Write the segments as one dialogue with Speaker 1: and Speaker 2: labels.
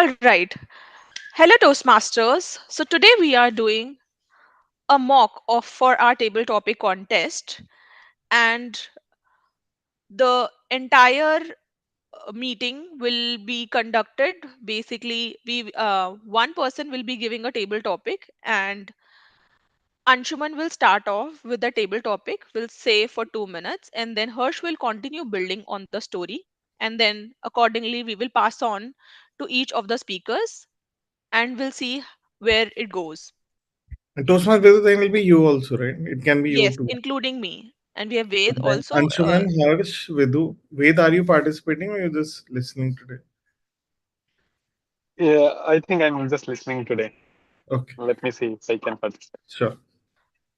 Speaker 1: All right. Hello, Toastmasters. So today we are doing a mock of for our table topic contest, and the entire meeting will be conducted. Basically, we one person will be giving a table topic, and Anshuman will start off with the table topic. Will say for 2 minutes, and then Harsh will continue building on the story, and then accordingly we will pass on to each of the speakers, and we'll see where it goes.
Speaker 2: And Toastmasters then will be you also, right? It can be you
Speaker 1: Yes,
Speaker 2: too.
Speaker 1: including me. And we have Ved
Speaker 2: And then
Speaker 1: also.
Speaker 2: Anshuman, Harsh, Vidu. Ved, are you participating or you're just listening today?
Speaker 3: Yeah, I think I'm just listening today.
Speaker 2: Okay,
Speaker 3: Let me see if I can participate.
Speaker 2: sure.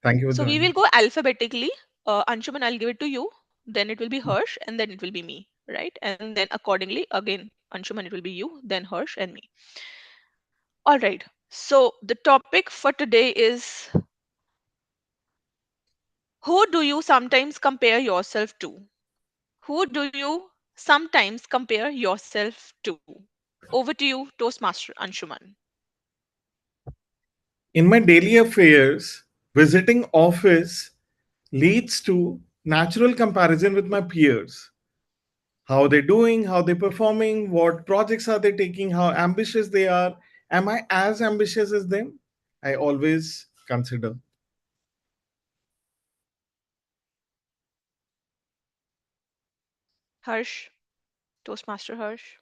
Speaker 2: Thank you for
Speaker 1: So we will
Speaker 2: joining.
Speaker 1: go alphabetically. Anshuman, I'll give it to you. Then it will be Harsh, and then it will be me, right? And then accordingly, again, Anshuman, it will be you, then Harsh, and me. All right. So the topic for today is, who do you sometimes compare yourself to? Who do you sometimes compare yourself to? Over to you, Toastmaster Anshuman.
Speaker 2: In my daily affairs, visiting office leads to natural comparison with my peers. How they doing, how they performing, what projects are they taking, how ambitious they are. Am I as ambitious as them? I always consider.
Speaker 1: Harsh, Toastmaster Harsh.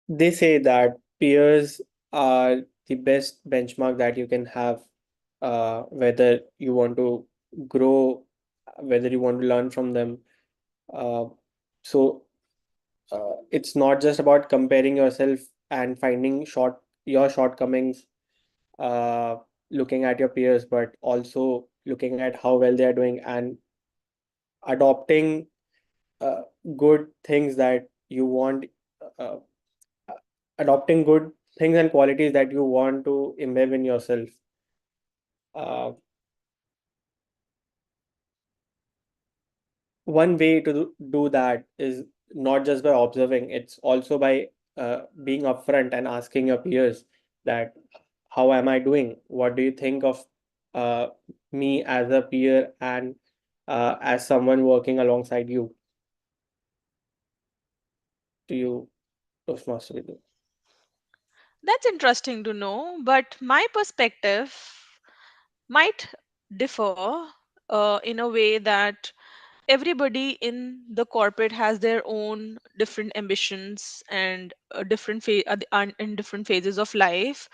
Speaker 4: They say that peers are the best benchmark that you can have, whether you want to grow, whether you want to learn from them. Uh, so it's not just about comparing yourself and finding your shortcomings, uh, looking at your peers, but also looking at how well they are doing and adopting uh, good things that you want, uh, adopting good things and qualities that you want to embed in yourself. Uh, One way to do that is not just by observing, it's also by being upfront and asking your peers that how am I doing? What do you think of uh, me as a peer and as someone working alongside you? To you, Toastmaster Vidhu.
Speaker 1: That's interesting to know, but my perspective might differ in a way that everybody in the corporate has their own different ambitions and in different phases of life.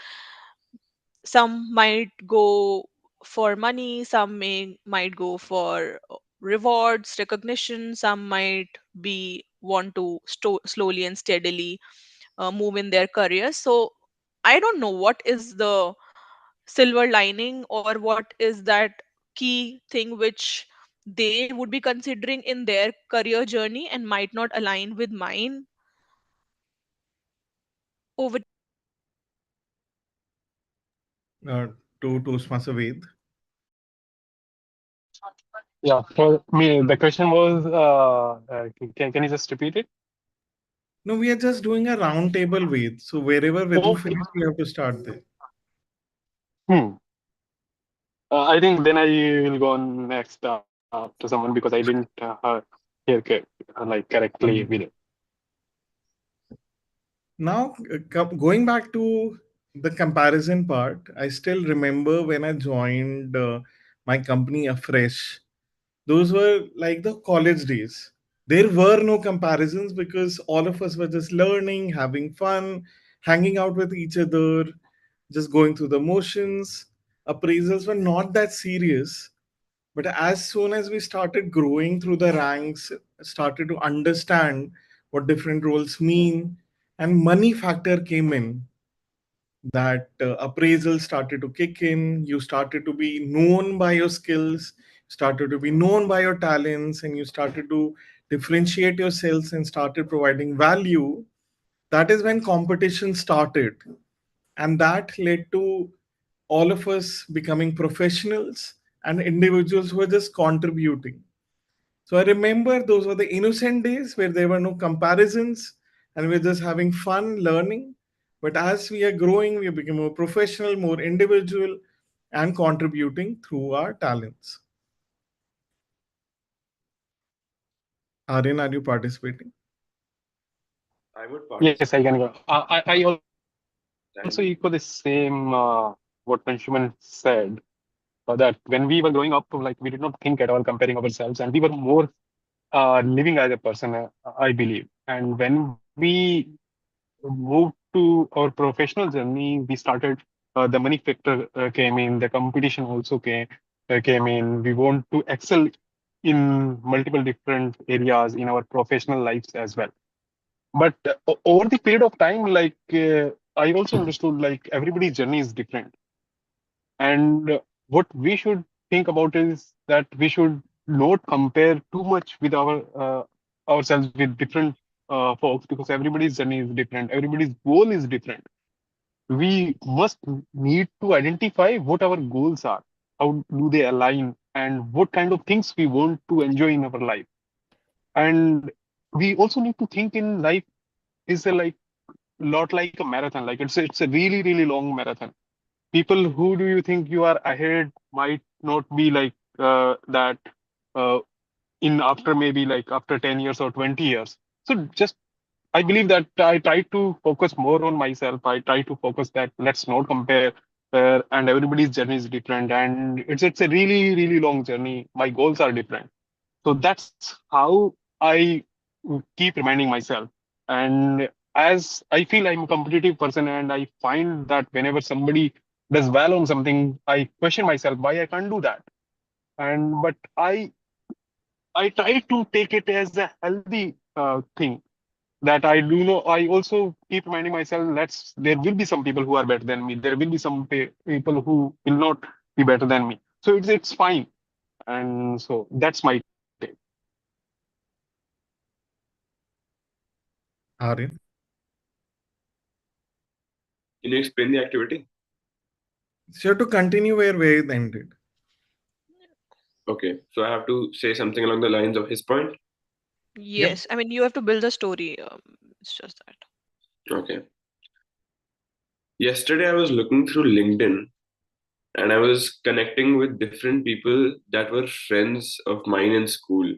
Speaker 1: Some might go for money, some might go for rewards, recognition, some might be want to slowly and steadily move in their career. So I don't know what is the silver lining, or what is that key thing which they would be considering in their career journey and might not align with mine. Over.
Speaker 2: uh, to Toastmaster Ved.
Speaker 3: Yeah, for me, the question was, can you just repeat it?
Speaker 2: No, we are just doing a round table Ved. So wherever Vidu
Speaker 3: Okay.
Speaker 2: finished, we have to start there.
Speaker 3: Hmm. I think then I will go on next to someone because I didn't hear like correctly with it.
Speaker 2: Now, going back to the comparison part, I still remember when I joined my company afresh. Those were like the college days. There were no comparisons because all of us were just learning, having fun, hanging out with each other, just going through the motions. Appraisals were not that serious. But as soon as we started growing through the ranks, started to understand what different roles mean, and money factor came in, that appraisal started to kick in. You started to be known by your skills, started to be known by your talents, and you started to differentiate yourselves and started providing value. That is when competition started, and that led to all of us becoming professionals and individuals who are just contributing. So I remember those were the innocent days where there were no comparisons and we are just having fun learning. But as we are growing, we become more professional, more individual, and contributing through our talents. Aryan, are you participating?
Speaker 5: I would
Speaker 3: Yes, I
Speaker 5: participate.
Speaker 3: can go. I also echo the
Speaker 5: And
Speaker 3: same what Anshuman said, that when we were growing up, like we did not think at all comparing ourselves, and we were more living as a person, I believe. And when we moved to our professional journey, we started the money factor came in, the competition also came in. We want to excel in multiple different areas in our professional lives as well. But over the period of time, I also understood like everybody's journey is different, and what we should think about is that we should not compare too much with ourselves with different folks, because everybody's journey is different, everybody's goal is different. We must need to identify what our goals are, how do they align, and what kind of things we want to enjoy in our life. And we also need to think in life is a like lot like a marathon. Like it's a really really long marathon. People who do you think you are ahead might not be like that uh, in after maybe like after 10 years or 20 years. So just I believe that I try to focus more on myself. I try to focus that let's not compare, and everybody's journey is different, and it's a really really long journey. My goals are different, so that's how I keep reminding myself. And as I feel I'm a competitive person, and I find that whenever somebody does well on something, I question myself why I can't do that. And but I try to take it as a healthy thing, that I do know. I also keep reminding myself let's there will be some people who are better than me. There will be some people who will not be better than me. So it's fine. And so that's my take.
Speaker 2: Aryan?
Speaker 5: can you explain the activity?
Speaker 2: So you have to continue where we ended.
Speaker 5: Okay, so I have to say something along the lines of his point.
Speaker 2: Yep.
Speaker 1: Yes, I mean, you have to build a story. It's just that.
Speaker 5: Okay. Yesterday I was looking through LinkedIn and I was connecting with different people that were friends of mine in school.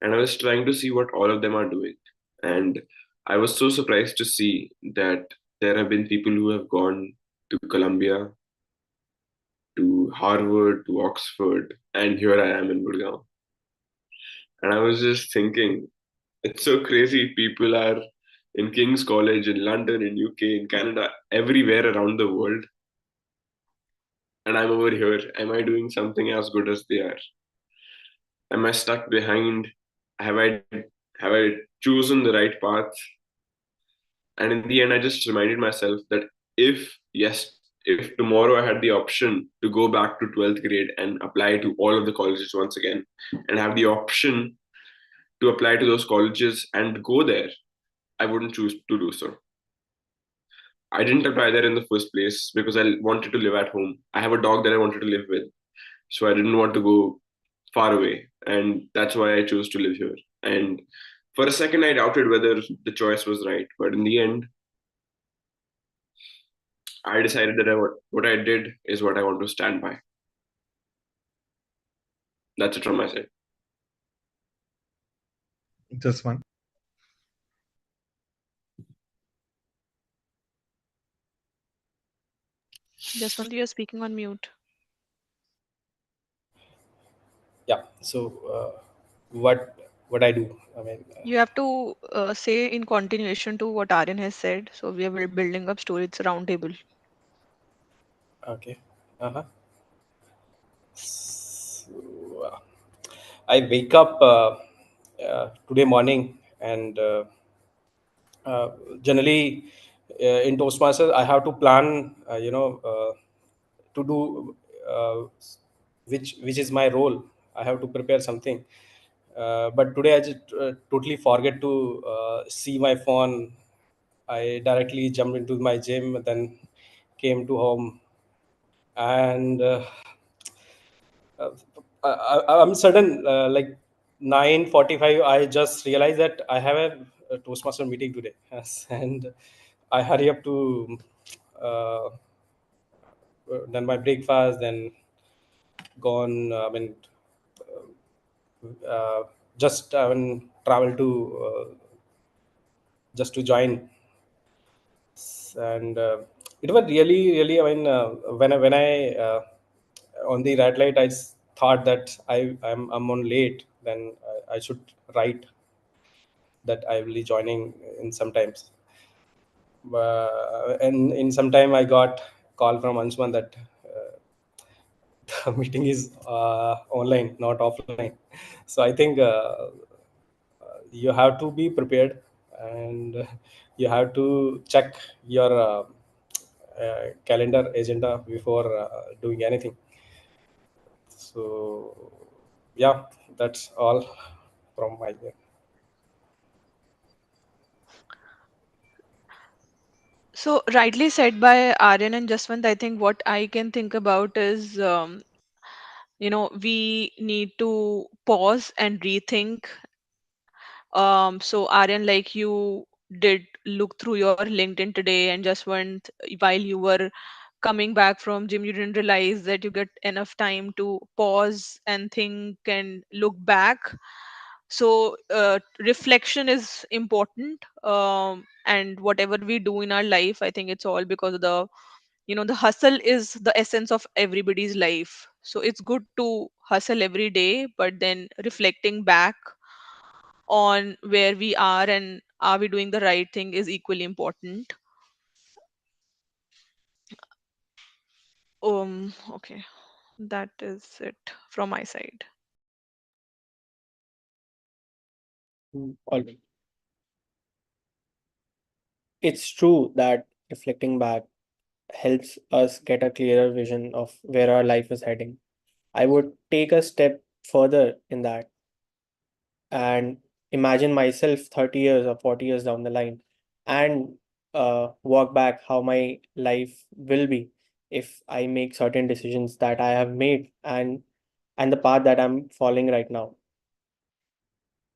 Speaker 5: And I was trying to see what all of them are doing. And I was so surprised to see that there have been people who have gone to Columbia, to Harvard, to Oxford, and here I am in Gurgaon. And I was just thinking, it's so crazy. People are in King's College, in London, in UK, in Canada, everywhere around the world. And I'm over here. Am I doing something as good as they are? Am I stuck behind? Have I chosen the right path? And in the end, I just reminded myself that if tomorrow I had the option to go back to 12th grade and apply to all of the colleges once again, and have the option to apply to those colleges and go there, I wouldn't choose to do so. I didn't apply there in the first place because I wanted to live at home. I have a dog that I wanted to live with, so I didn't want to go far away, and that's why I chose to live here. And for a second, I doubted whether the choice was right, but in the end, I decided that what I did is what I want to stand by. That's it from my side.
Speaker 2: Just one.
Speaker 1: Jaswant, you're speaking on mute.
Speaker 4: Yeah. So what I do, I mean,
Speaker 1: You have to say in continuation to what Aryan has said. So we are building up story. It's a round table.
Speaker 4: okay. Uh-huh. So, I wake up today morning, and uh, generally in Toastmasters I have to plan, to do which is my role. I have to prepare something, but today I just totally forget to see my phone. I directly jumped into my gym, then came to home,
Speaker 6: and uh, I'm certain, like 9:45, I just realized that I have a Toastmaster meeting today. Yes, and I hurry up to uh, done my breakfast, then gone. I mean, uh, just I mean, travel to just to join, and it was really. I mean, when I on the red light, thought that I'm on late. Then I should write that I will be joining in sometimes. And in some time, I got call from Anshuman that the meeting is online, not offline. So I think you have to be prepared, and you have to check your calendar agenda before doing anything. So yeah, that's all from my end.
Speaker 1: So rightly said by Aryan and Jaswant. I think what I can think about is, we need to pause and rethink. So Aryan, like you did look through your LinkedIn today, and just went while you were coming back from gym, you didn't realize that you get enough time to pause and think and look back. So reflection is important, and whatever we do in our life, I think it's all because of the hustle is the essence of everybody's life. So it's good to hustle every day, but then reflecting back on where we are and are we doing the right thing is equally important. Okay, that is it from my side.
Speaker 4: All right. It's true that reflecting back helps us get a clearer vision of where our life is heading. I would take a step further in that and imagine myself 30 years or 40 years down the line, and walk back how my life will be if I make certain decisions that I have made, and the path that I'm following right now.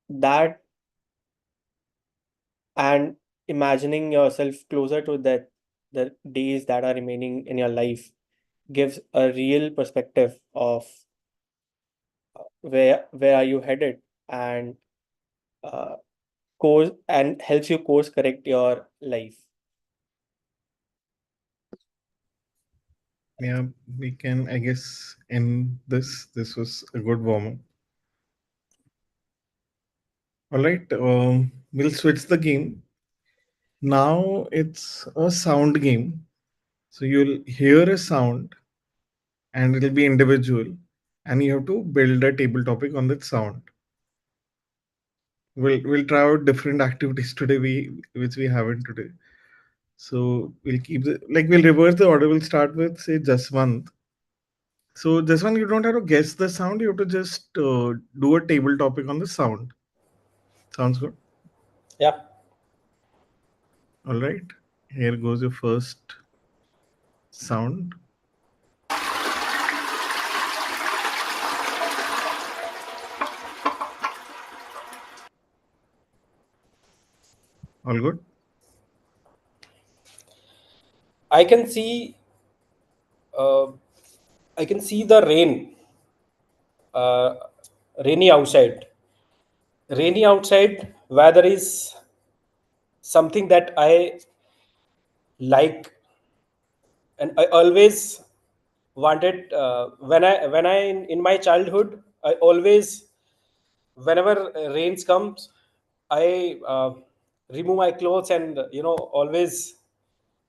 Speaker 4: That, and imagining yourself closer to that, the days that are remaining in your life, gives a real perspective of where are you headed, and uh, course, and helps you course correct your life.
Speaker 2: Yeah, we can, I guess, end this. This was a good warm up. All right, we'll switch the game. Now it's a sound game. So you'll hear a sound and it'll be individual, and you have to build a table topic on that sound. We'll try out different activities today, which we haven't today. So we'll keep we'll reverse the order. We'll start with say Jaswant. So Jaswant, you don't have to guess the sound. You have to just do a table topic on the sound. Sounds good.
Speaker 6: Yeah,
Speaker 2: All right. Here goes your first sound. All good.
Speaker 6: I can see. Uh, I can see the rain. Uh, Rainy outside. Rainy outside. Weather is something that I like, and I always wanted. When I in my childhood, I always, whenever rains comes, I remove my clothes and always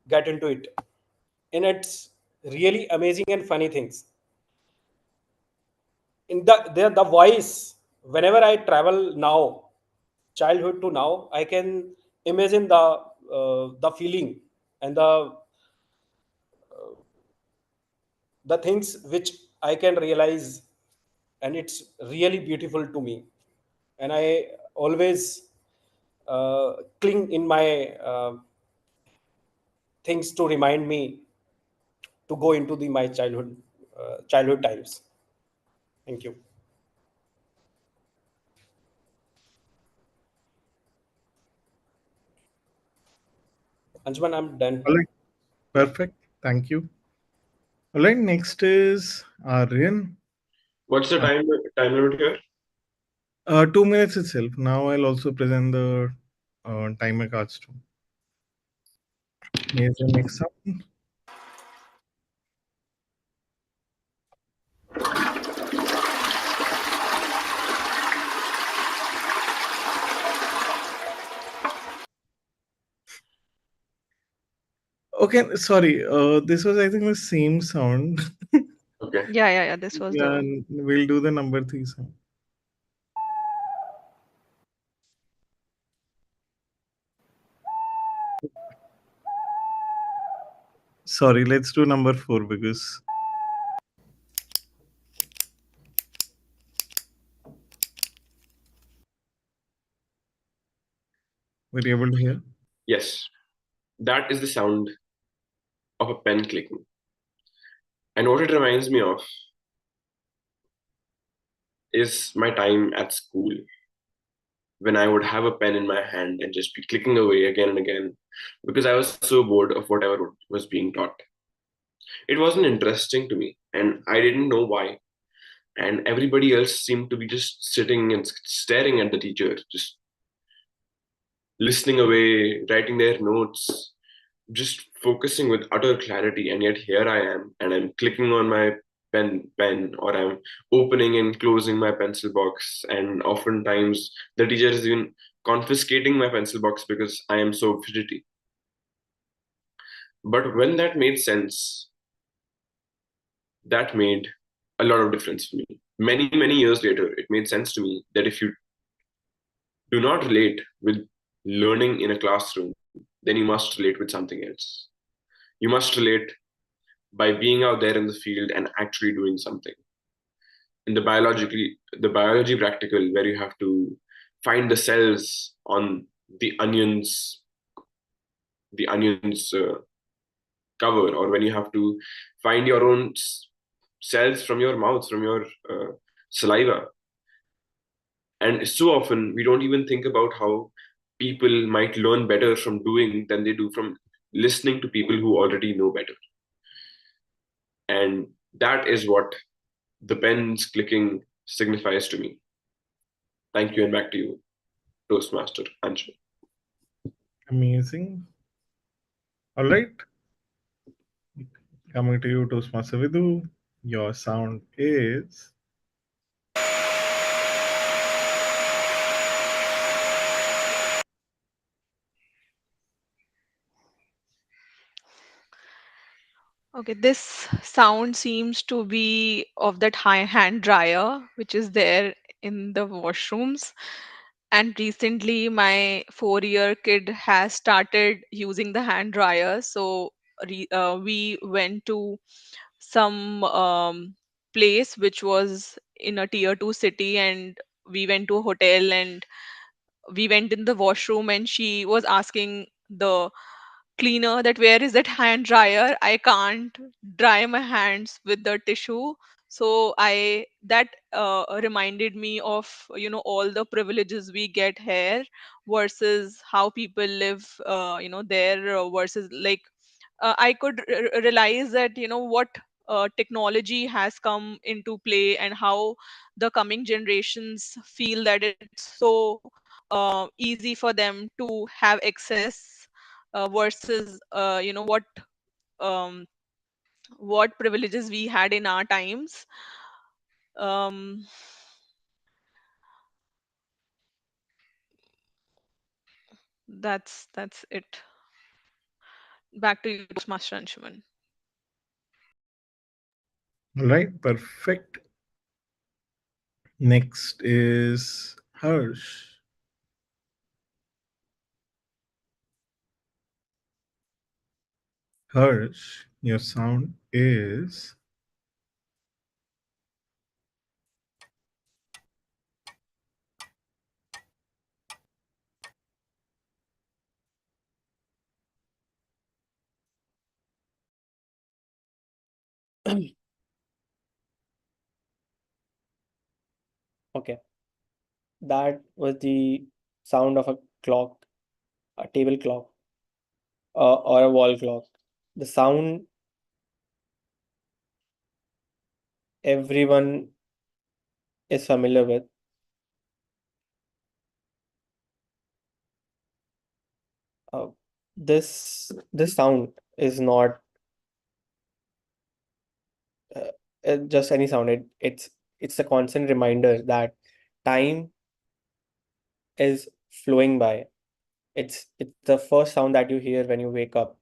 Speaker 6: get into it. And it's really amazing and funny things. In the voice, whenever I travel now, childhood to now, I can imagine the feeling and the things which I can realize, and it's really beautiful to me. And I always cling in my things to remind me to go into the my childhood times. Thank you. Anjuman, I'm done.
Speaker 2: All right, perfect. Thank you. All right, next is Aryan.
Speaker 5: What's the
Speaker 2: Uh,
Speaker 5: time limit here?
Speaker 2: 2 minutes itself. Now I'll also present the timer cards too. Here's the next sound. Okay, sorry. This was, I think, the same sound.
Speaker 5: Okay.
Speaker 1: Yeah. This was
Speaker 2: Yeah,
Speaker 1: the.
Speaker 2: and we'll do the number three sound. Sorry, let's do number four because we're able to hear.
Speaker 5: Yes. That is the sound of a pen clicking. And what it reminds me of is my time at school when I would have a pen in my hand and just be clicking away again and again because I was so bored of whatever was being taught. It wasn't interesting to me, and I didn't know why. And everybody else seemed to be just sitting and staring at the teacher, just listening away, writing their notes, just focusing with utter clarity. And yet here I am, and I'm clicking on my pen, or I'm opening and closing my pencil box. And oftentimes the teacher is even confiscating my pencil box because I am so fidgety. But when that made sense, that made a lot of difference for me. Many years later, it made sense to me that if you do not relate with learning in a classroom, then you must relate with something else. You must relate by being out there in the field and actually doing something. In the biology practical, where you have to find the cells on the onions, the onions cover, or when you have to find your own cells from your mouth, from your saliva. And so often we don't even think about how people might learn better from doing than they do from listening to people who already know better. And that is what the pen's clicking signifies to me. Thank you, and back to you, Toastmaster Anshul.
Speaker 2: Amazing. All right, coming to you, Toastmaster Vidhu. Your sound is.
Speaker 1: Okay, this sound seems to be of that high hand dryer which is there in the washrooms. And recently, my 4-year kid has started using the hand dryer. So we went to some place which was in a tier 2 city, and we went to a hotel, and we went in the washroom, and she was asking the cleaner that where is that hand dryer, I can't dry my hands with the tissue. So I that reminded me of all the privileges we get here versus how people live there, versus like I could realize that what technology has come into play, and how the coming generations feel that it's so easy for them to have access versus um, what privileges we had in our times. um, that's it. Back to you, Master Anshuman.
Speaker 2: All right, perfect. Next is Harsh. Harsh, your sound is.
Speaker 4: Okay, that was the sound of a clock, a table clock, or a wall clock. The sound everyone is familiar with. Uh, this sound is not uh, just any sound. It's a constant reminder that time is flowing by. It's the first sound that you hear when you wake up.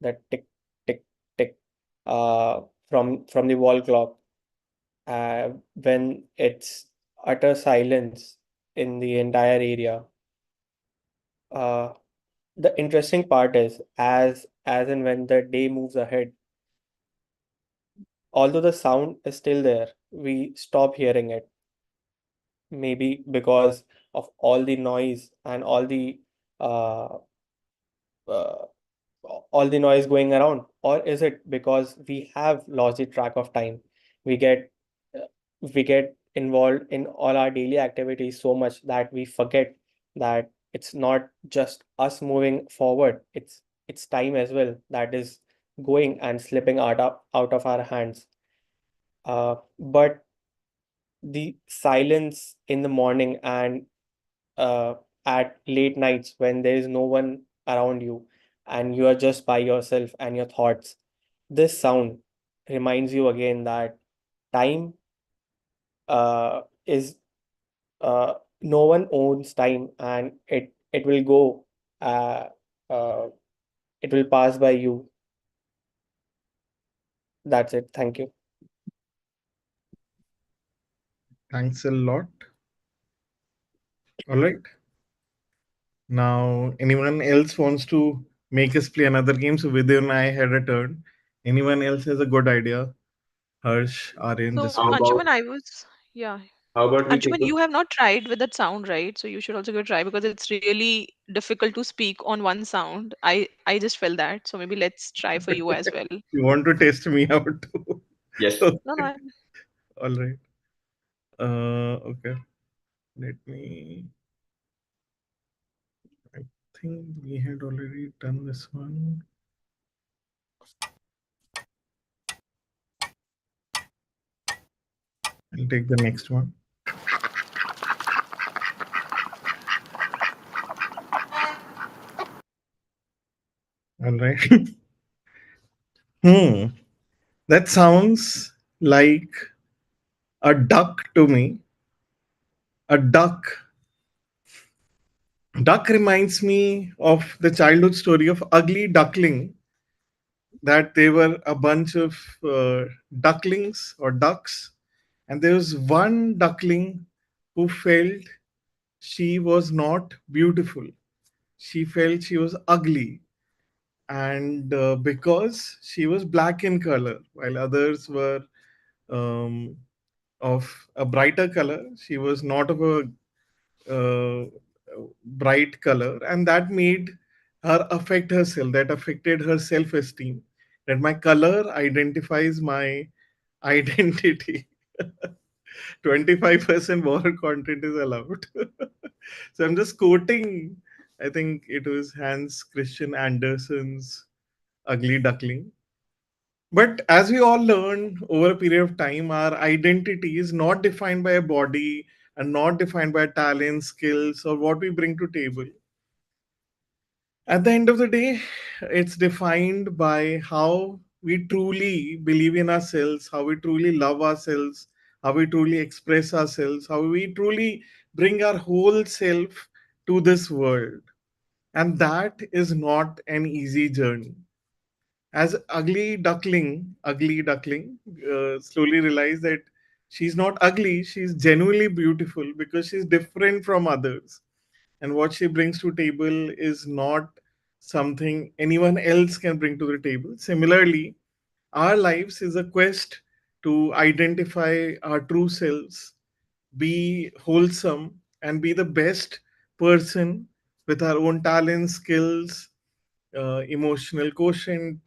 Speaker 4: That tick tick tick uh from the wall clock, when it's utter silence in the entire area. Uh, the interesting part is, as and when the day moves ahead, although the sound is still there, we stop hearing it. Maybe because of all the noise and uh, uh, all the noise going around, or is it because we have lost the track of time? We get uh, we get involved in all our daily activities so much that we forget that it's not just us moving forward, it's time as well that is going and slipping out of our hands. But the silence in the morning and uh, at late nights when there is no one around you and you are just by yourself and your thoughts, this sound reminds you again that time is no one owns time, and it will go, uh, uh, it will pass by you. That's it. Thank you.
Speaker 2: Thanks a lot. All right. Now, anyone else wants to make us play another game? So, Vidya and I had a turn. Anyone else has a good idea? Harsh, Aryan,
Speaker 1: So,
Speaker 5: How
Speaker 2: Jaswant.
Speaker 1: Anshuman,
Speaker 5: about
Speaker 1: yeah.
Speaker 5: how about we
Speaker 1: Anshuman,
Speaker 5: think
Speaker 1: you
Speaker 5: of
Speaker 1: have not tried with that sound, right? So you should also give it a try because it's really difficult to speak on one sound. I just felt that. So maybe let's try for you as well.
Speaker 2: You want to test me out too?
Speaker 5: yes.
Speaker 1: No, no,
Speaker 2: Okay. All right. Okay. Let me. I think we had already done this one. I'll take the next one. All right. Hmm. That sounds like a duck to me. A duck. Duck reminds me of the childhood story of Ugly Duckling, that they were a bunch of ducklings or ducks, and there was one duckling who felt she was not beautiful. She felt she was ugly, and because she was black in color, while others were um, of a brighter color, she was not of a uh, bright color, and that made her affect herself. That affected her self-esteem. That my color identifies my identity. 25% more content is allowed. So I'm just quoting. I think it was Hans Christian Andersen's Ugly Duckling. But as we all learn over a period of time, our identity is not defined by a body and not defined by talent, skills, or what we bring to table. At the end of the day, it's defined by how we truly believe in ourselves, how we truly love ourselves, how we truly express ourselves, how we truly bring our whole self to this world. And that is not an easy journey. As ugly duckling, slowly realized that she's not ugly, she's genuinely beautiful because she's different from others, and what she brings to table is not something anyone else can bring to the table. Similarly, our lives is a quest to identify our true selves, be wholesome, and be the best person with our own talents, skills, emotional quotient,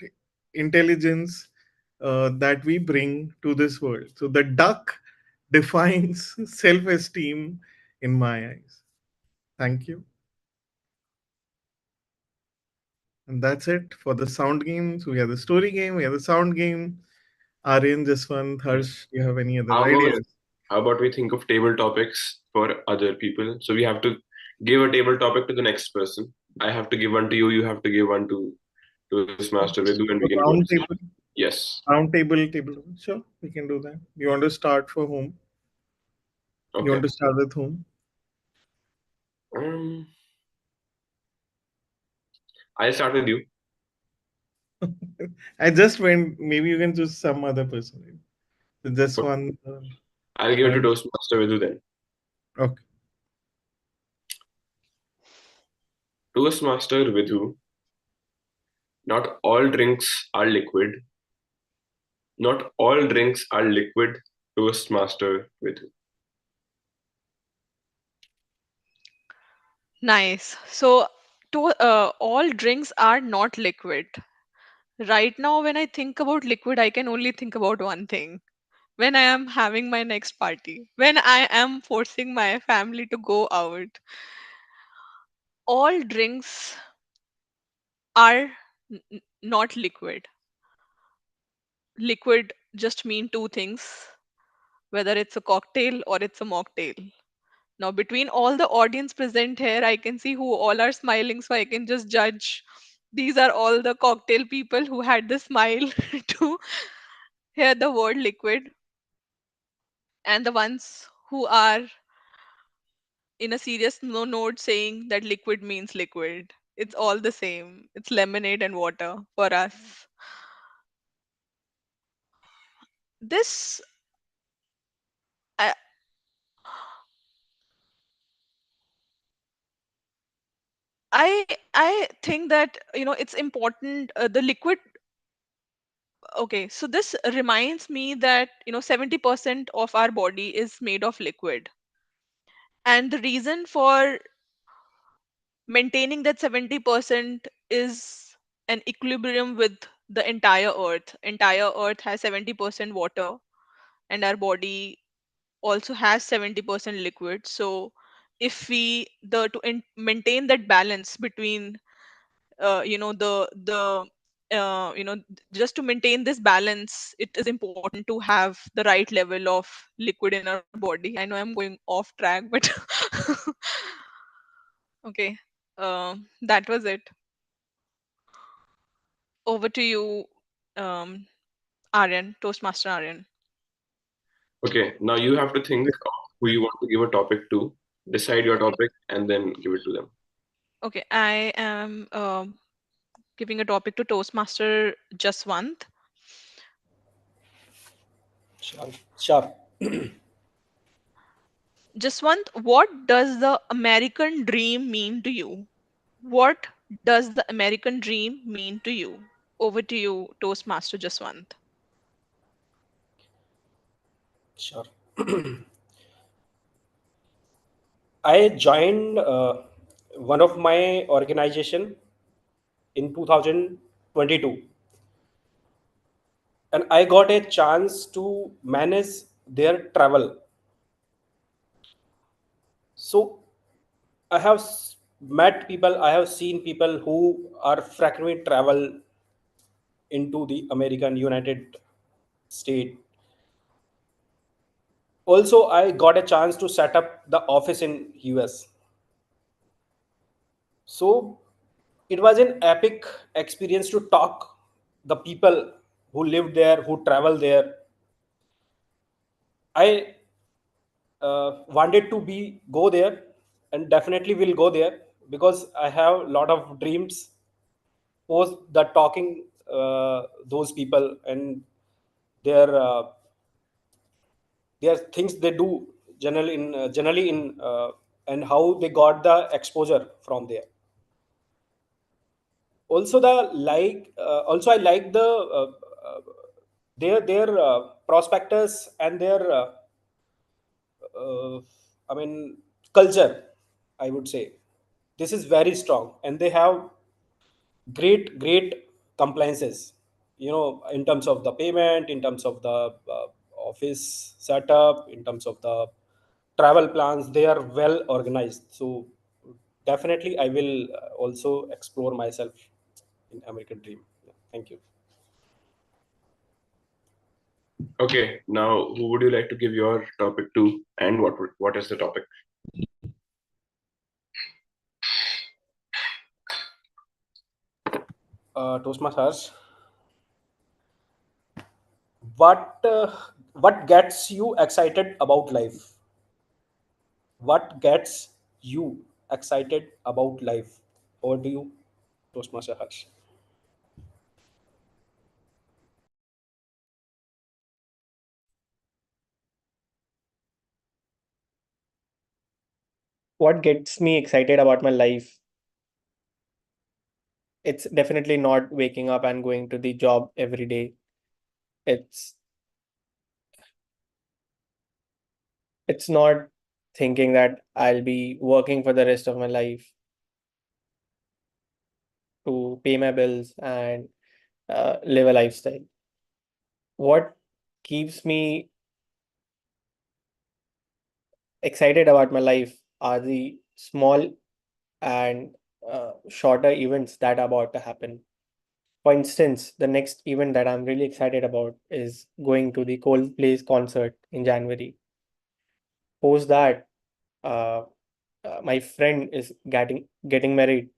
Speaker 2: intelligence. that we bring to this world. So the duck defines self esteem in my eyes. Thank you. And that's it for the sound games. We have the story game, we have the sound game. Aryan, this one, Harsh, do you have any other
Speaker 5: How about
Speaker 2: ideas?
Speaker 5: how about we think of table topics for other people? So we have to give a table topic to the next person. I have to give one to you. You have to give one to this master Vidhu, and we
Speaker 2: So
Speaker 5: can go.
Speaker 2: round table,
Speaker 5: Yes.
Speaker 2: table. Sure, we can do that. You want to start for whom? You
Speaker 5: Okay.
Speaker 2: want to start with whom?
Speaker 5: Um, I'll start with you.
Speaker 2: I just went. Maybe you can choose some other person. Right? So just
Speaker 5: Okay.
Speaker 2: one.
Speaker 5: I'll give it to
Speaker 2: Point.
Speaker 5: Toastmaster Vidhu then.
Speaker 2: Okay.
Speaker 5: Toastmaster Vidhu. Not all drinks are liquid. Not all drinks are liquid. Toastmaster Vidhu.
Speaker 1: Nice. So, all drinks are not liquid. Right now, when I think about liquid, I can only think about one thing. When I am having my next party, when I am forcing my family to go out, all drinks are not liquid. Liquid just mean two things, whether it's a cocktail or it's a mocktail. Now, between all the audience present here, I can see who all are smiling, so I can just judge. These are all the cocktail people who had the smile to hear the word liquid, and the ones who are in a serious note saying that liquid means liquid. It's all the same. It's lemonade and water for us. This, I, I think that it's important. The liquid. Okay, so this reminds me that 70% of our body is made of liquid, and the reason for maintaining that 70% is an equilibrium with the entire earth has 70% water, and our body also has 70% liquid. So if we the to maintain that balance between the just to maintain this balance, it is important to have the right level of liquid in our body. I know I'm going off track, but okay, that was it. Over to you, um, Aryan, Toastmaster Aryan.
Speaker 5: Okay, now you have to think of who you want to give a topic to, decide your
Speaker 1: Okay.
Speaker 5: topic, and then give it to them.
Speaker 1: Okay, I am giving a topic to Toastmaster Jaswant.
Speaker 6: Sure. Sure.
Speaker 1: Jaswant, what does the American dream mean to you? What does the American dream mean to you? Over to you, Toastmaster Jaswant.
Speaker 6: Sure. I joined one of my organization in 2022, and I got a chance to manage their travel. So I have met people, I have seen people who are frequently travel into the American United States. Also, I got a chance to set up the office in US. So it was an epic experience to talk the people who lived there, who travel there. I wanted to be go there, and definitely will go there because I have a lot of dreams post the talking those people and their their things they do generally in and how they got the exposure from there. Also the also I like the uh, their prospectus and their uh, I mean culture, I would say. This is very strong and they have great compliances. in terms of the payment, in terms of the office setup, in terms of the travel plans, they are well organized. So definitely I will also explore myself in American dream. Yeah, thank you.
Speaker 5: Okay, now who would you like to give your topic to, and what is the topic?
Speaker 6: Toastmasters, what gets you excited about life? What gets you excited about life? Over to you, Toastmaster Harsh.
Speaker 4: What gets me excited about my life? It's definitely not waking up and going to the job every day. It's it's not thinking that I'll be working for the rest of my life to pay my bills and live a lifestyle. What keeps me excited about my life are the small and shorter events that are about to happen. For instance, the next event that I'm really excited about is going to the Coldplay's concert in January. Post that, uh, my friend is getting married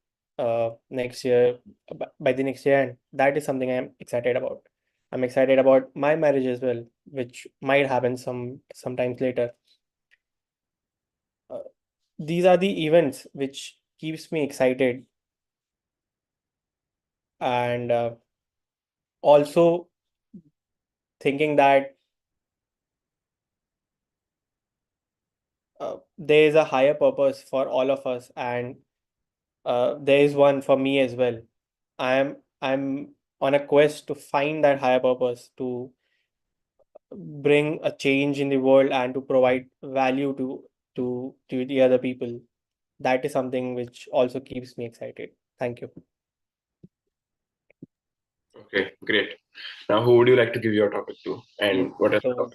Speaker 4: next year, by the next year, and that is something I'm excited about. I'm excited about my marriage as well, which might happen sometimes later. Uh, these are the events which keeps me excited, and also thinking that there is a higher purpose for all of us, and there is one for me as well. I'm on a quest to find that higher purpose, to bring a change in the world and to provide value to the other people. That is something which also keeps me excited. Thank you.
Speaker 5: Okay, great. Now who would you like to give your topic to, and what is the
Speaker 4: So,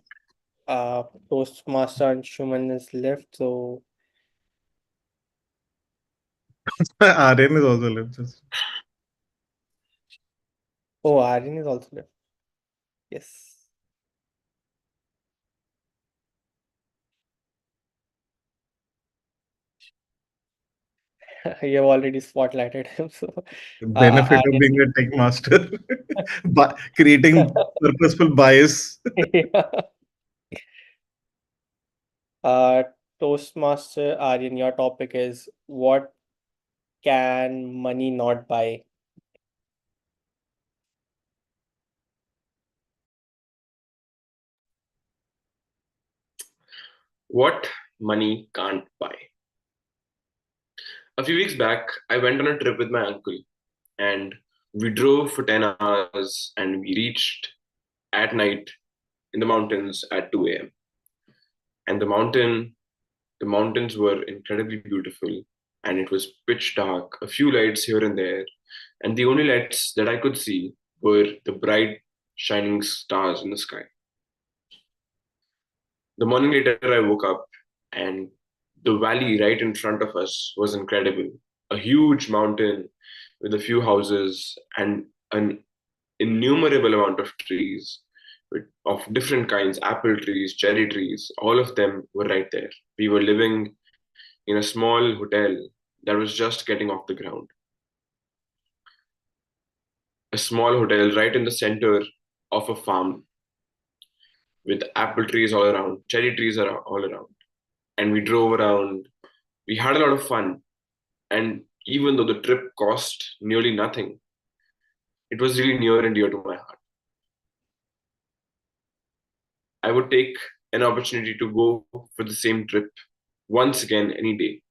Speaker 5: topic?
Speaker 4: Toastmaster and Shuman is left. So,
Speaker 2: Aryan is also left.
Speaker 4: oh, Aryan is also left. Yes. You have already spotlighted him. So,
Speaker 2: Benefit of
Speaker 4: Aryan.
Speaker 2: being a tech master, but creating purposeful bias.
Speaker 4: Yeah. Uh, Toastmaster Aryan, your topic is what can money not buy?
Speaker 5: What money can't buy. A few weeks back, I went on a trip with my uncle, and we drove for 10 hours and we reached at night in the mountains at 2 a.m. And the mountains were incredibly beautiful, and it was pitch dark, a few lights here and there, and the only lights that I could see were the bright, shining stars in the sky. The morning later, I woke up, and the valley right in front of us was incredible. A huge mountain with a few houses and an innumerable amount of trees of different kinds, apple trees, cherry trees, all of them were right there. We were living in a small hotel that was just getting off the ground. A small hotel right in the center of a farm with apple trees all around, cherry trees are all around. And we drove around. We had a lot of fun. And even though the trip cost nearly nothing, it was really near and dear to my heart. I would take an opportunity to go for the same trip once again any day.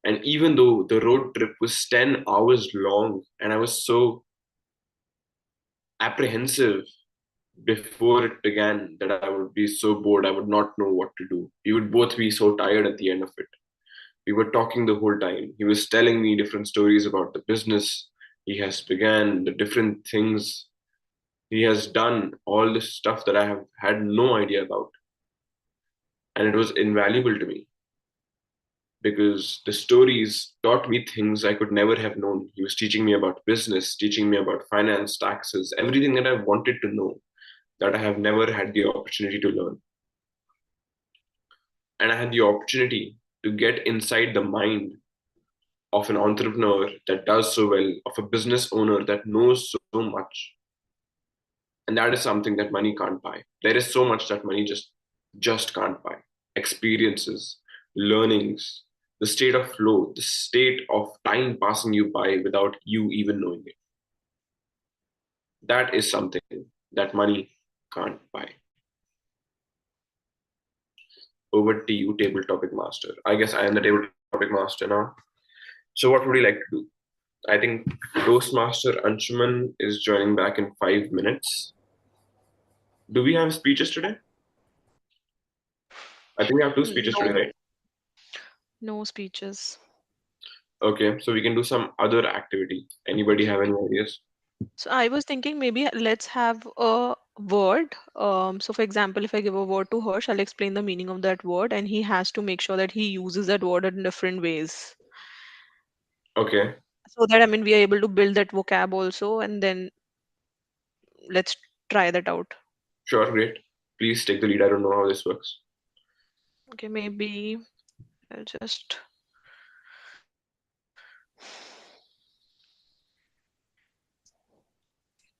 Speaker 5: And even though the road trip was 10 hours long and I was so apprehensive before it began that I would be so bored, I would not know what to do. We would both be so tired at the end of it. We were talking the whole time. He was telling me different stories about the business he has began, the different things He has done all this stuff that I have had no idea about. And it was invaluable to me because the stories taught me things I could never have known. He was teaching me about business, teaching me about finance, taxes, everything that I wanted to know that I have never had the opportunity to learn. And I had the opportunity to get inside the mind of an entrepreneur that does so well, of a business owner that knows so much. And that is something that money can't buy. There is so much that money just can't buy. Experiences, learnings, the state of flow, the state of time passing you by without you even knowing it. That is something that money can't buy. Over to you, table topic master. I guess I am the table topic master now. So what would you like to do? I think Toastmaster Anshuman is joining back in 5 minutes. Do we have speeches today? I think we have two speeches today,
Speaker 1: No,
Speaker 5: right?
Speaker 1: no speeches.
Speaker 5: Okay, so we can do some other activity. Anybody have any ideas?
Speaker 1: So I was thinking maybe let's have a word. So for example, if I give a word to Harsh, I'll explain the meaning of that word, and he has to make sure that he uses that word in different ways.
Speaker 5: Okay,
Speaker 1: So that I mean we are able to build that vocab also, and then let's try that out.
Speaker 5: sure, great. Please take the lead. I don't know how this works.
Speaker 1: Okay, maybe I'll just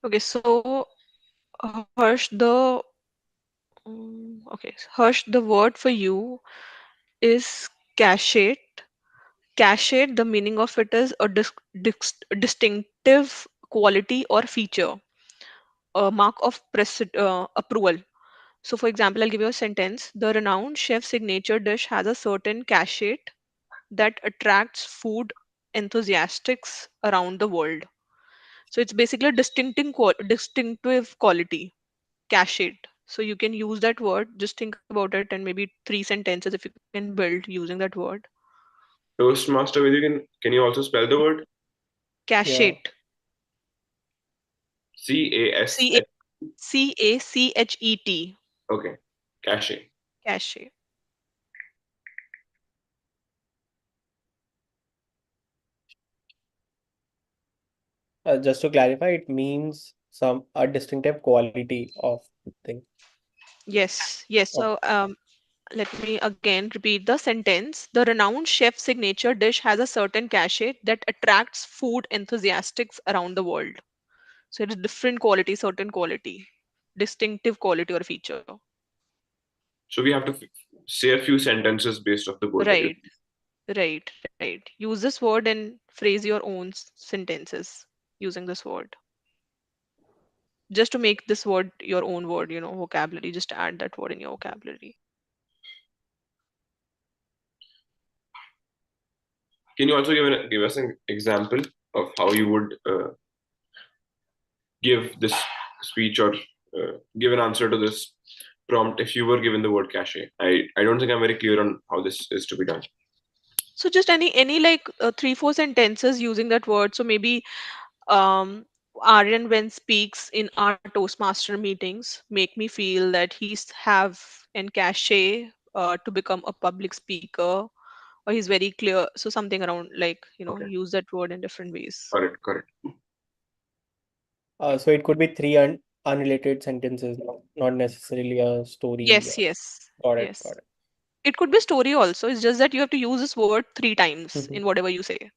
Speaker 1: okay. So Harsh, the word for you is cachet. Cachet, the meaning of it is a distinctive quality or feature, a mark of approval. So, for example, I'll give you a sentence. The renowned chef's signature dish has a certain cachet that attracts food enthusiasts around the world. So, it's basically a distinctive quality, cachet. So, you can use that word. Just think about it, and maybe three sentences if you can build using that word.
Speaker 5: Toastmaster, with you can you also spell the word?
Speaker 4: Yeah.
Speaker 1: Cachet.
Speaker 5: CAS.
Speaker 1: C A CACHET.
Speaker 5: Okay, cache.
Speaker 1: Cache.
Speaker 4: Just to clarify, it means some a distinctive quality of thing.
Speaker 1: Yes, yes.
Speaker 4: Okay.
Speaker 1: So let me again repeat the sentence. The renowned chef's signature dish has a certain cachet that attracts food enthusiasts around the world. So it is different quality, certain quality, distinctive quality or feature.
Speaker 5: So we have to say a few sentences based off the word that you.
Speaker 1: Right, right. Use this word and phrase your own sentences using this word. Just to make this word your own word, vocabulary, just add that word in your vocabulary.
Speaker 5: Can you also give us an example of how you would give this speech or give an answer to this prompt if you were given the word cache? I don't think I'm very clear on how this is to be done.
Speaker 1: So just any like three, four sentences using that word. So maybe um Aryan when speaks in our Toastmaster meetings make me feel that he's have an cachet to become a public speaker, or he's very clear. So something around like
Speaker 5: Okay,
Speaker 1: use that word in different ways.
Speaker 5: correct, correct.
Speaker 4: So it could be three unrelated sentences, not necessarily a story.
Speaker 1: Yes, yes,
Speaker 4: Got it. Got
Speaker 1: yes. It could be a story also. It's just that you have to use this word three times
Speaker 4: it.
Speaker 1: in whatever you say.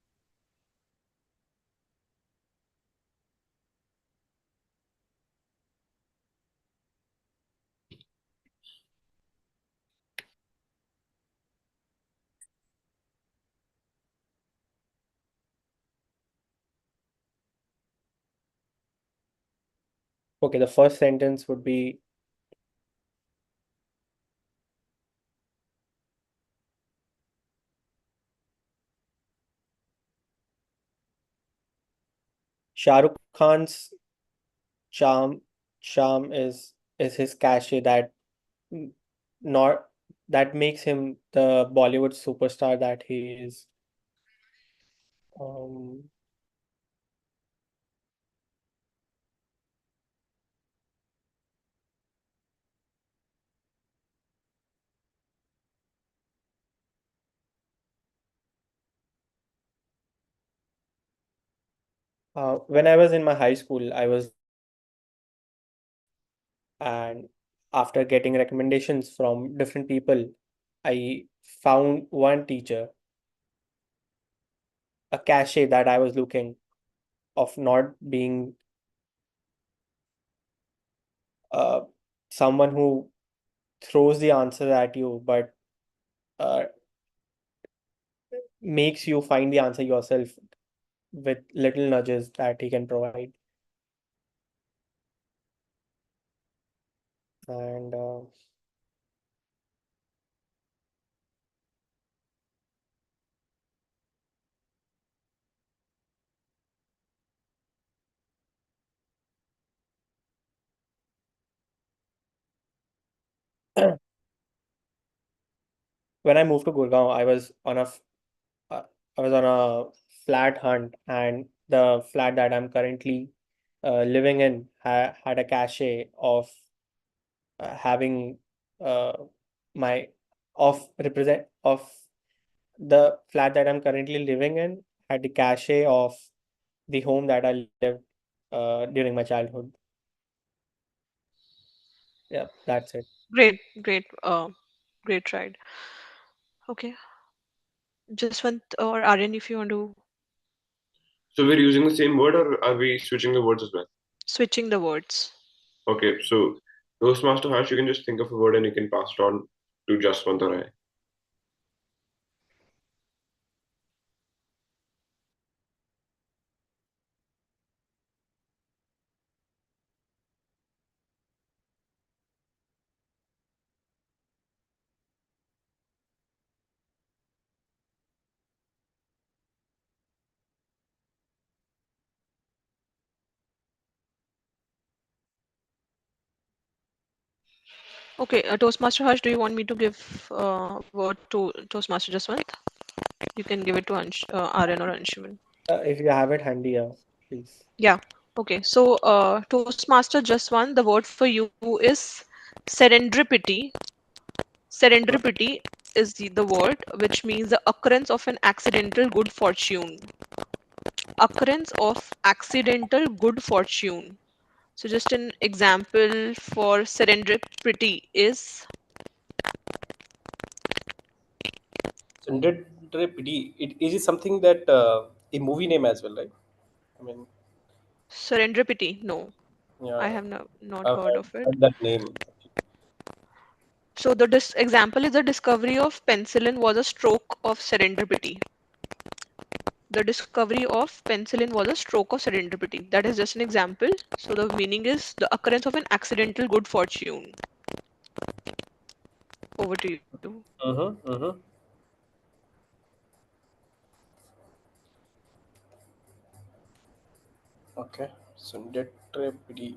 Speaker 4: Okay, the first sentence would be Shah Rukh Khan's charm charm is his cachet that mm, not that makes him the Bollywood superstar that he is. Um, When I was in my high school, I was and after getting recommendations from different people, I found one teacher, a cachet that I was looking of not being uh, someone who throws the answer at you, but uh, makes you find the answer yourself with little nudges that he can provide. And when I moved to Gurgaon, uh, I was on a flat hunt, and the flat that I'm currently living in had a cachet of having uh, my of the flat that I'm currently living in had the cachet of the home that I lived during my childhood. Yeah, that's it.
Speaker 1: Great, great, great ride. Okay, Jaswant or Aryan, if you want to
Speaker 5: So we're using the same word, or are we switching the words as well?
Speaker 1: switching the words.
Speaker 5: Okay, so Toastmaster Harsh, you can just think of a word and you can pass it on to Jaswant or I.
Speaker 1: Okay, Toastmaster Harsh, do you want me to give word to Toastmaster Jaswant? You can give it to Aryan or Anshuman.
Speaker 4: If you have it handy, please.
Speaker 1: Yeah. Okay. So, Toastmaster Jaswant, the word for you is serendipity. Serendipity is the word which means the occurrence of an accidental good fortune. Occurrence of accidental good fortune. So, just an example for serendipity is
Speaker 6: Serendipity. It is something that a movie name as well, right? I mean,
Speaker 1: serendipity. No, I
Speaker 6: yeah,
Speaker 1: have not
Speaker 6: I've
Speaker 1: heard of it.
Speaker 6: heard that name.
Speaker 1: So, the example is the discovery of penicillin was a stroke of serendipity. The discovery of penicillin was a stroke of serendipity. That is just an example. So the meaning is the occurrence of an accidental good fortune. Over to you.
Speaker 6: Mm-hmm, mm-hmm. Okay. Serendipity.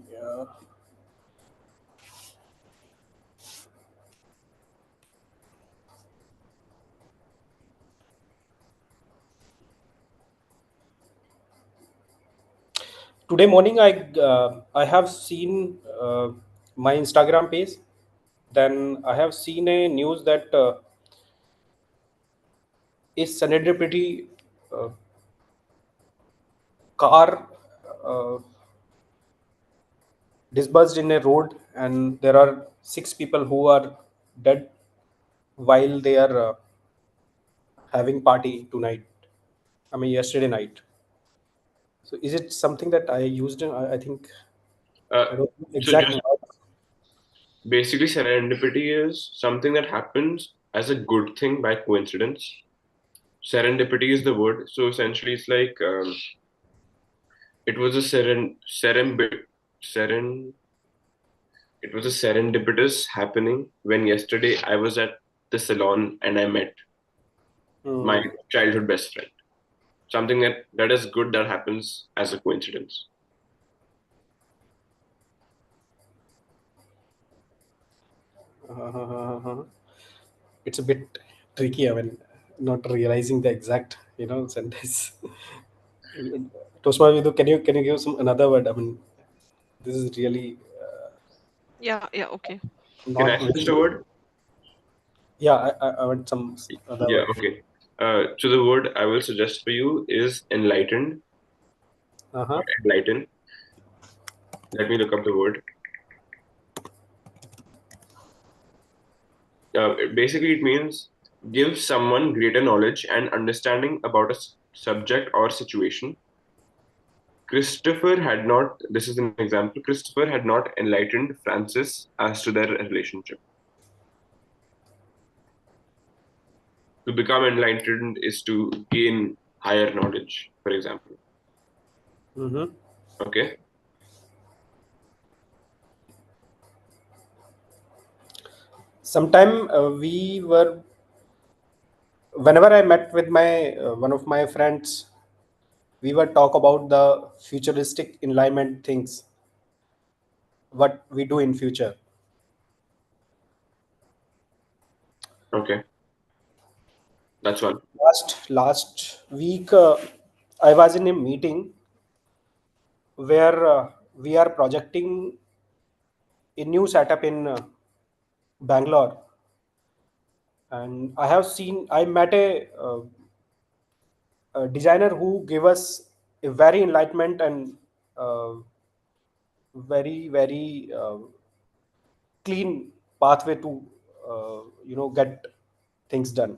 Speaker 6: Today morning, I have seen my Instagram page. Then I have seen a news that a serendipity uh, car uh, disbursed in a road, and there are 6 people who are dead while they are having party tonight. I mean, yesterday night. So is it something that I used in? I think
Speaker 5: Uh,
Speaker 6: I don't know
Speaker 5: so
Speaker 6: exact
Speaker 5: just
Speaker 6: words.
Speaker 5: basically, serendipity is something that happens as a good thing by coincidence. Serendipity is the word. So essentially, it's like it was a seren it was a serendipitous happening when yesterday I was at the salon and I met my
Speaker 6: Hmm.
Speaker 5: childhood best friend. Something that is good that happens as a coincidence.
Speaker 6: Uh, it's a bit tricky. I mean, not realizing the exact sentence. Tosma Vidu, can you give some another word? I mean, this is really
Speaker 1: Yeah, yeah, okay.
Speaker 5: Can I
Speaker 6: not
Speaker 5: suggest a
Speaker 6: visual.
Speaker 5: word?
Speaker 6: Yeah, I want some other
Speaker 5: Yeah,
Speaker 6: word.
Speaker 5: okay. So the word I will suggest for you is enlightened.
Speaker 6: Uh-huh.
Speaker 5: or enlighten. Let me look up the word. Basically, it means give someone greater knowledge and understanding about a subject or situation. Christopher had not, this is an example, Christopher had not enlightened Francis as to their relationship. To become enlightened is to gain higher knowledge, for example.
Speaker 6: Mm-hmm.
Speaker 5: Okay?
Speaker 6: Sometime we were, whenever I met with my one of my friends, we were talk about the futuristic enlightenment things, what we do in future.
Speaker 5: Okay. That's one.
Speaker 6: Last week, I was in a meeting where we are projecting a new setup in Bangalore, and I met a designer who gave us a very enlightenment and uh, very clean pathway to get things done.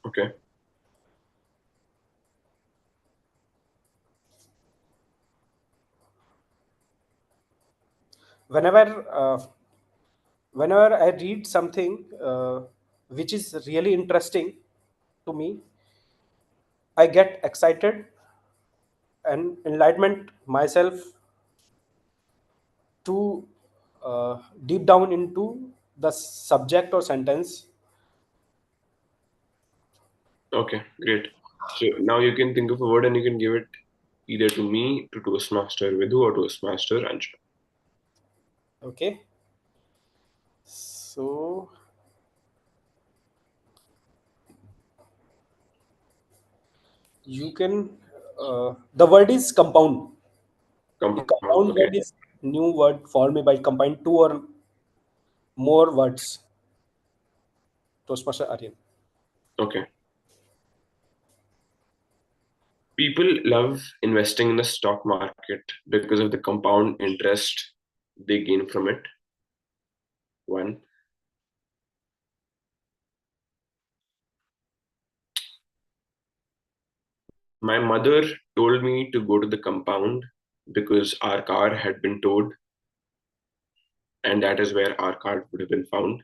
Speaker 5: Okay.
Speaker 6: Whenever whenever I read something which is really interesting to me, I get excited and enlightenment myself to deep down into the subject or sentence.
Speaker 5: Okay. Great. So now you can think of a word and you can give it either to me, to Toastmaster Vidhu, or Toastmaster Anshul.
Speaker 6: Okay, so you can the word is compound. A
Speaker 5: Compound.
Speaker 6: compound
Speaker 5: Okay.
Speaker 6: word is new word formed by combine two or more words. Toastmaster Aryan.
Speaker 5: Okay. People love investing in the stock market because of the compound interest they gain from it. One. My mother told me to go to the compound because our car had been towed, and that is where our car would have been found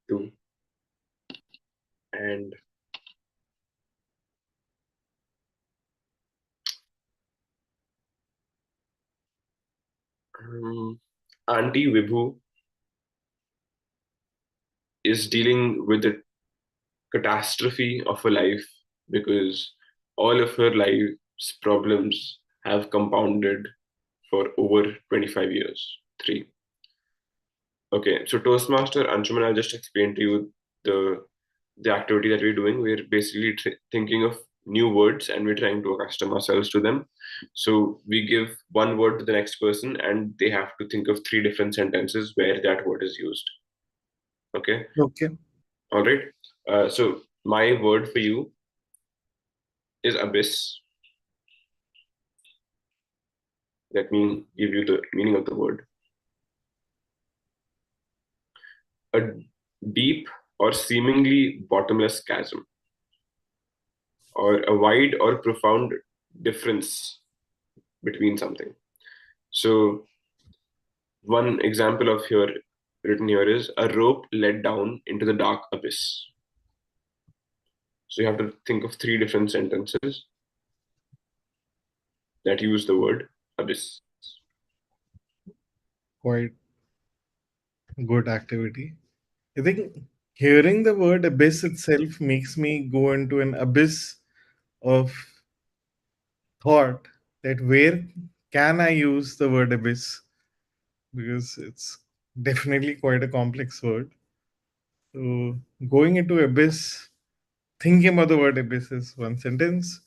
Speaker 5: too. And Auntie Vibhu is dealing with the catastrophe of her life because all of her life's problems have compounded for over 25 years. Three. Okay, so Toastmaster Anshuman, I'll just explain to you the the activity that we're doing. We're basically thinking of new words and we're trying to accustom ourselves to them. So we give one word to the next person and they have to think of three different sentences where that word is used. Okay,
Speaker 2: Okay.
Speaker 5: all right. So my word for you is abyss. Let me give you the meaning of the word. A deep or seemingly bottomless chasm, or a wide or profound difference between something. So one example of here written here is a rope led down into the dark abyss. So you have to think of three different sentences that use the word abyss.
Speaker 2: Quite good activity. I think hearing the word abyss itself makes me go into an abyss of thought that where can I use the word abyss, because it's definitely quite a complex word. So going into abyss, thinking about the word abyss is one sentence.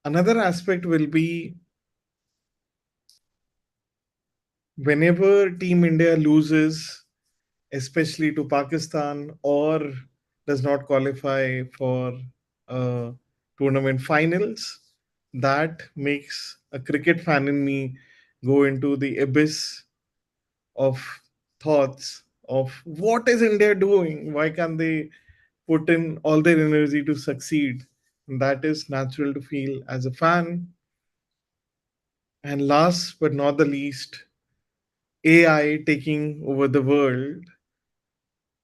Speaker 2: Another aspect will be whenever Team India loses, especially to Pakistan, or does not qualify for a tournament finals. That makes a cricket fan in me go into the abyss of thoughts of what is India doing? Why can't they put in all their energy to succeed? And that is natural to feel as a fan. And last but not the least, AI taking over the world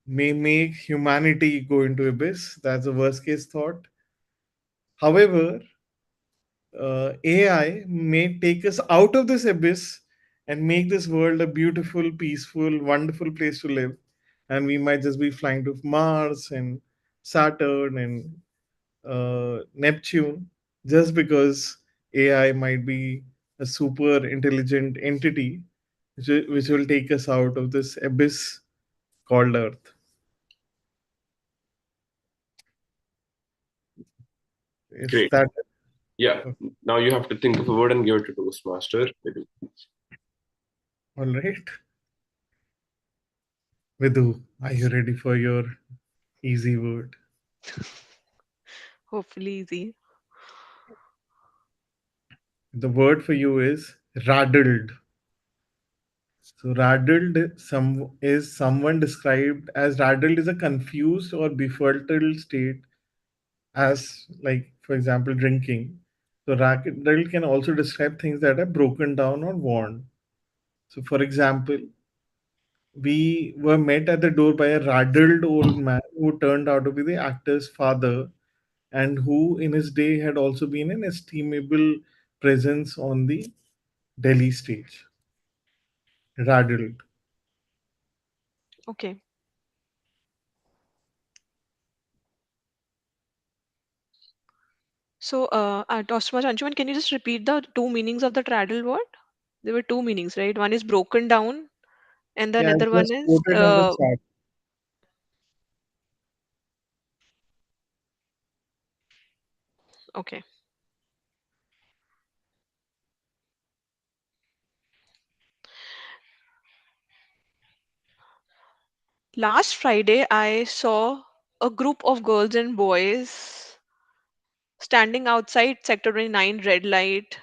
Speaker 2: may make humanity go into abyss. That's a worst case thought. However, AI may take us out of this abyss and make this world a beautiful, peaceful, wonderful place to live. And we might just be flying to Mars and Saturn and Neptune just because AI might be a super intelligent entity which will take us out of this abyss called Earth. Is
Speaker 5: Great.
Speaker 2: that
Speaker 5: Yeah. Now you have to think of a word and give it to Toastmaster.
Speaker 2: all right? Vidhu, are you ready for your easy word?
Speaker 1: Hopefully easy.
Speaker 2: The word for you is raddled. So raddled is someone described as raddled is a confused or befuddled state as like for example drinking. So raddled can also describe things that are broken down or worn. So for example, we were met at the door by a raddled old man who turned out to be the actor's father and who in his day had also been an estimable presence on the Delhi stage. Raddled.
Speaker 1: Okay. So, Toastmaster Anshuman, can you just repeat the two meanings of the traddle word? There were two meanings, right? One is broken down, and the
Speaker 2: Yeah, I
Speaker 1: another one
Speaker 2: just
Speaker 1: is
Speaker 2: quoted in the chat.
Speaker 1: okay. Last Friday, I saw a group of girls and boys standing outside Sector 29 red light,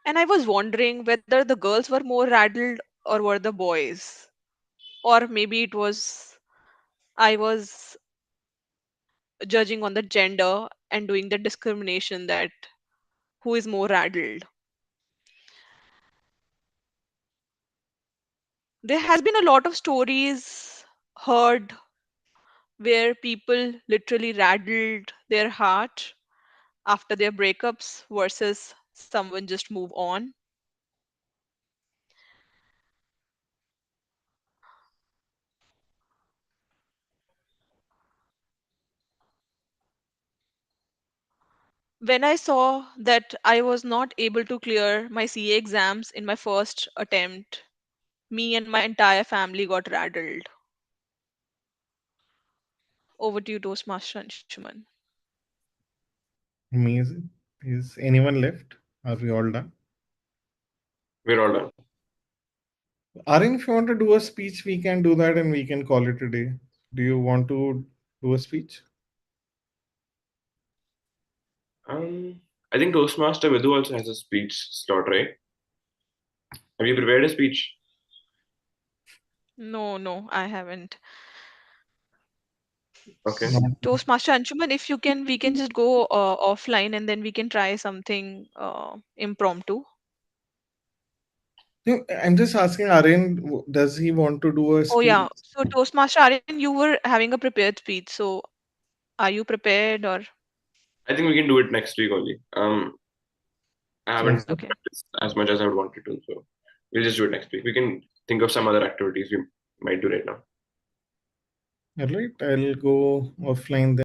Speaker 1: and I was wondering whether the girls were more rattled or were the boys, or maybe it was I was judging on the gender and doing the discrimination that who is more rattled. There has been a lot of stories heard where people literally rattled their heart after their breakups versus someone just move on. When I saw that I was not able to clear my CA exams in my first attempt, me and my entire family got rattled. Over to you, Toastmaster Anshuman.
Speaker 2: Amazing. Is anyone left? Are we all done?
Speaker 5: We're all done.
Speaker 2: Arin, if you want to do a speech, we can do that and we can call it a day. Do you want to do a speech?
Speaker 5: I think Toastmaster Vidhu also has a speech slot, right? Have you prepared a speech?
Speaker 1: No, no, I haven't.
Speaker 5: Okay.
Speaker 2: No.
Speaker 1: Toastmaster Anshuman, if you can, we can just go offline and then we can try something impromptu.
Speaker 2: No, I'm just asking Arin, does he want to do a
Speaker 1: Oh,
Speaker 2: speech?
Speaker 1: yeah. So, Toastmaster Aryan, you were having a prepared speech. So, are you prepared or?
Speaker 5: I think we can do it next week only. I
Speaker 2: Sounds
Speaker 5: haven't
Speaker 2: good.
Speaker 1: Okay.
Speaker 5: practiced as much as I would want to do, so we'll just do it next week. We can think of some other activities we might do right now.
Speaker 2: All right, I'll go offline then.